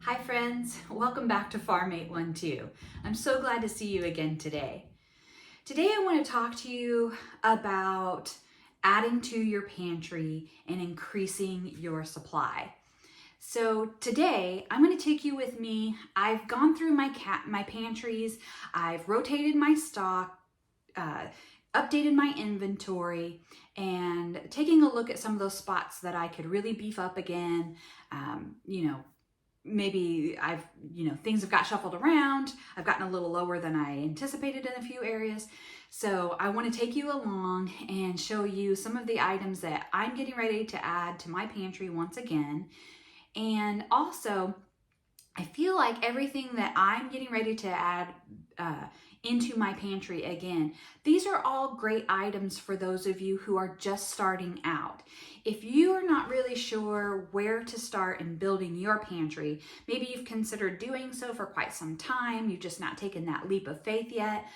Hi friends, welcome back to Farm 812. I'm so glad to see you again today. Today I want to talk to you about adding to your pantry and increasing your supply. So today I'm going to take you with me. I've gone through my pantries, I've rotated my stock, uh, updated my inventory, and taking a look at some of those spots that I could really beef up again. Maybe things have got shuffled around. I've gotten a little lower than I anticipated in a few areas. So I want to take you along and show you some of the items that I'm getting ready to add to my pantry once again. And also, I feel like everything that I'm getting ready to add into my pantry again, these are all great items for those of you who are just starting out. If you are not really sure where to start in building your pantry, maybe you've considered doing so for quite some time, you've just not taken that leap of faith yet,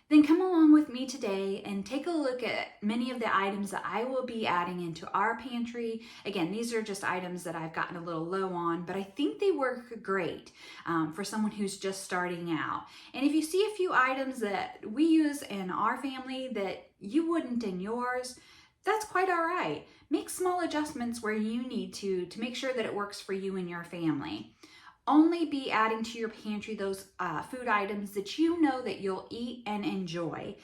then come along with me today and take a look at many of the items that I will be adding into our pantry. Again, these are just items that I've gotten a little low on, but I think they work great for someone who's just starting out. And if you see a few items that we use in our family that you wouldn't in yours, that's quite all right. Make small adjustments where you need to make sure that it works for you and your family. Only be adding to your pantry those food items that you know that you'll eat and enjoy.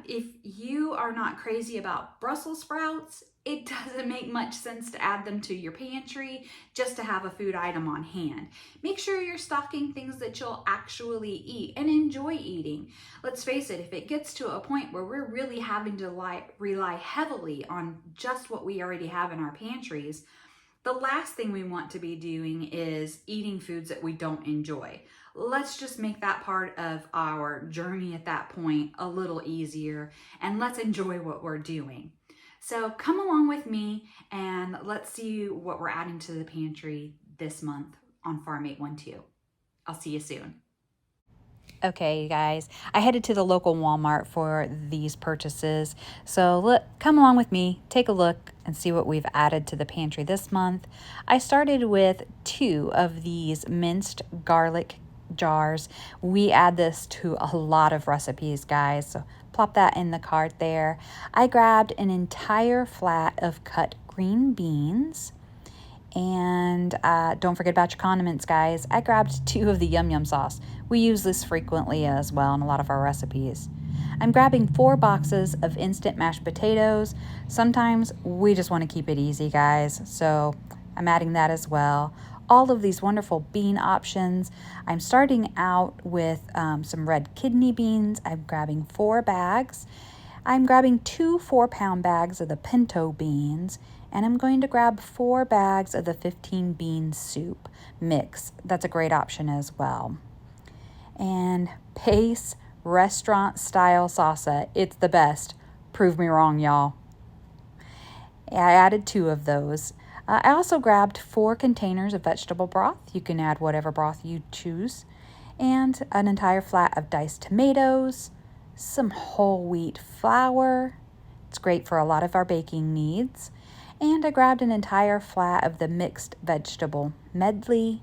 If you are not crazy about Brussels sprouts, it doesn't make much sense to add them to your pantry just to have a food item on hand. Make sure you're stocking things that you'll actually eat and enjoy eating. Let's face it, if it gets to a point where we're really having to rely heavily on just what we already have in our pantries, the last thing we want to be doing is eating foods that we don't enjoy. Let's just make that part of our journey at that point a little easier, and let's enjoy what we're doing. So come along with me and let's see what we're adding to the pantry this month on Farm 812. I'll see you soon. Okay, guys, I headed to the local Walmart for these purchases. So come along with me, take a look, and see what we've added to the pantry this month. I started with 2 of these minced garlic jars. We add this to a lot of recipes, guys, so plop that in the cart there. I grabbed an entire flat of cut green beans. And don't forget about your condiments, guys. I grabbed 2 of the Yum Yum sauce. We use this frequently as well in a lot of our recipes. I'm grabbing 4 boxes of instant mashed potatoes. Sometimes we just want to keep it easy, guys, so I'm adding that as well. All of these wonderful bean options. I'm starting out with some red kidney beans. I'm grabbing 4 bags. I'm grabbing 2 4-pound bags of the pinto beans, and I'm going to grab 4 bags of the 15 bean soup mix. That's a great option as well. And Pace restaurant style salsa. It's the best. Prove me wrong, y'all. I added 2 of those. I also grabbed 4 containers of vegetable broth. You can add whatever broth you choose. And an entire flat of diced tomatoes, some whole wheat flour. It's great for a lot of our baking needs. And I grabbed an entire flat of the mixed vegetable medley.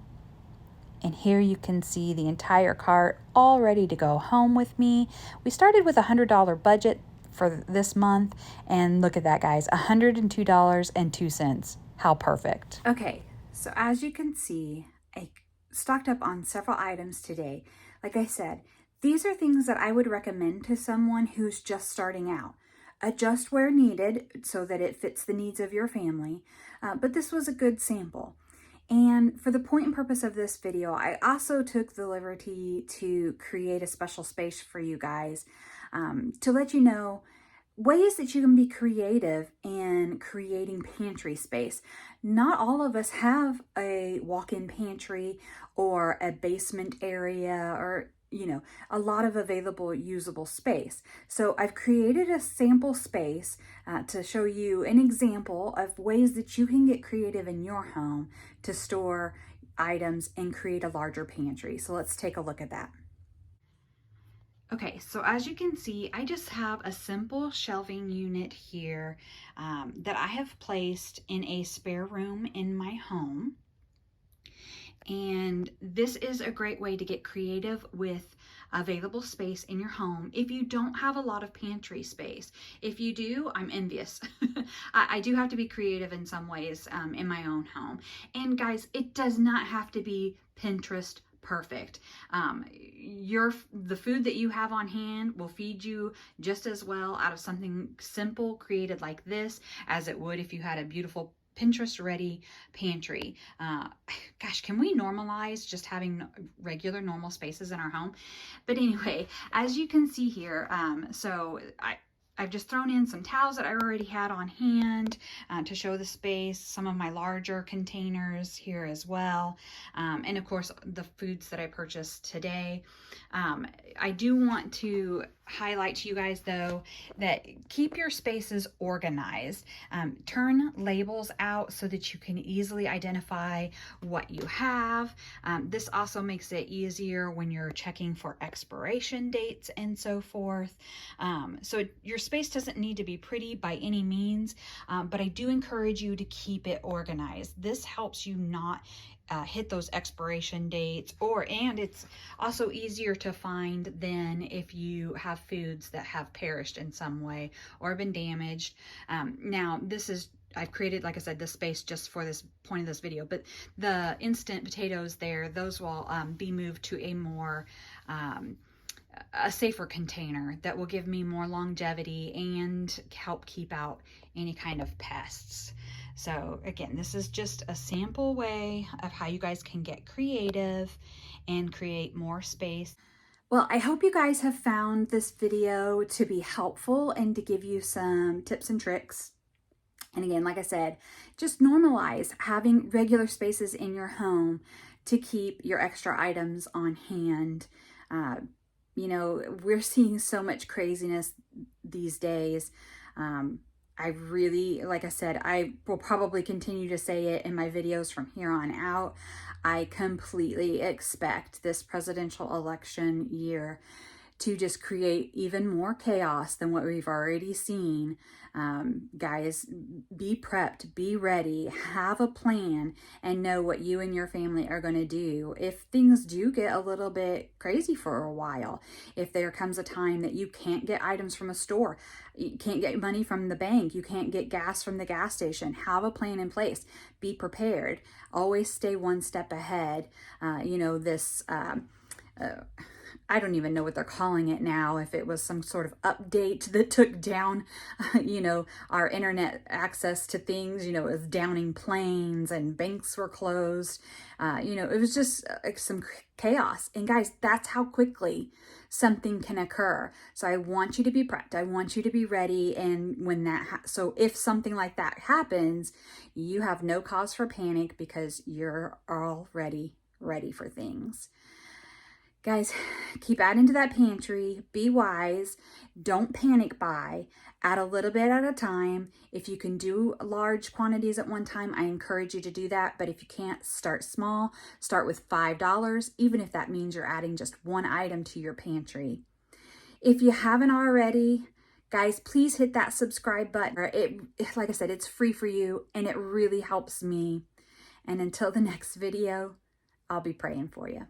And here you can see the entire cart all ready to go home with me. We started with a $100 budget for this month, and look at that, guys, $102.02. How perfect. Okay, so as you can see, I stocked up on several items today. Like I said, these are things that I would recommend to someone who's just starting out. Adjust where needed so that it fits the needs of your family, but this was a good sample. And for the point and purpose of this video, I also took the liberty to create a special space for you guys to let you know ways that you can be creative in creating pantry space. Not all of us have a walk-in pantry or a basement area or a lot of available usable space. So I've created a sample space to show you an example of ways that you can get creative in your home to store items and create a larger pantry. So let's take a look at that. Okay, so as you can see, I just have a simple shelving unit here that I have placed in a spare room in my home. And this is a great way to get creative with available space in your home if you don't have a lot of pantry space. If you do, I'm envious. I do have to be creative in some ways in my own home. And guys, it does not have to be Pinterest perfect. The food that you have on hand will feed you just as well out of something simple created like this as it would if you had a beautiful Pinterest ready pantry. Gosh, can we normalize just having regular normal spaces in our home? But anyway, as you can see here, I've just thrown in some towels that I already had on hand to show the space, some of my larger containers here as well, and of course the foods that I purchased today. I do want to highlight to you guys though that keep your spaces organized. Turn labels out so that you can easily identify what you have. This also makes it easier when you're checking for expiration dates and so forth. So your space doesn't need to be pretty by any means, but I do encourage you to keep it organized. This helps you not hit those expiration dates, and it's also easier to find than if you have foods that have perished in some way or been damaged. Now I've created, like I said, this space just for this point of this video, but the instant potatoes there, those will be moved to a more a safer container that will give me more longevity and help keep out any kind of pests. So again, this is just a sample way of how you guys can get creative and create more space. Well, I hope you guys have found this video to be helpful and to give you some tips and tricks. And again, like I said, just normalize having regular spaces in your home to keep your extra items on hand. You know, we're seeing so much craziness these days. I really, like I said, I will probably continue to say it in my videos from here on out. I completely expect this presidential election year to just create even more chaos than what we've already seen. Guys, be prepped, be ready, have a plan, and know what you and your family are going to do if things do get a little bit crazy for a while. If there comes a time that you can't get items from a store, you can't get money from the bank, you can't get gas from the gas station, have a plan in place. Be prepared. Always stay one step ahead. I don't even know what they're calling it now, if it was some sort of update that took down, our internet access to things, it was downing planes and banks were closed. It was just some chaos. And guys, that's how quickly something can occur. So I want you to be prepped. I want you to be ready. And when so if something like that happens, you have no cause for panic because you're already ready for things. Guys, keep adding to that pantry. Be wise. Don't panic buy. Add a little bit at a time. If you can do large quantities at one time, I encourage you to do that. But if you can't, start small. Start with $5, even if that means you're adding just one item to your pantry. If you haven't already, guys, please hit that subscribe button. Like I said, it's free for you and it really helps me. And until the next video, I'll be praying for you.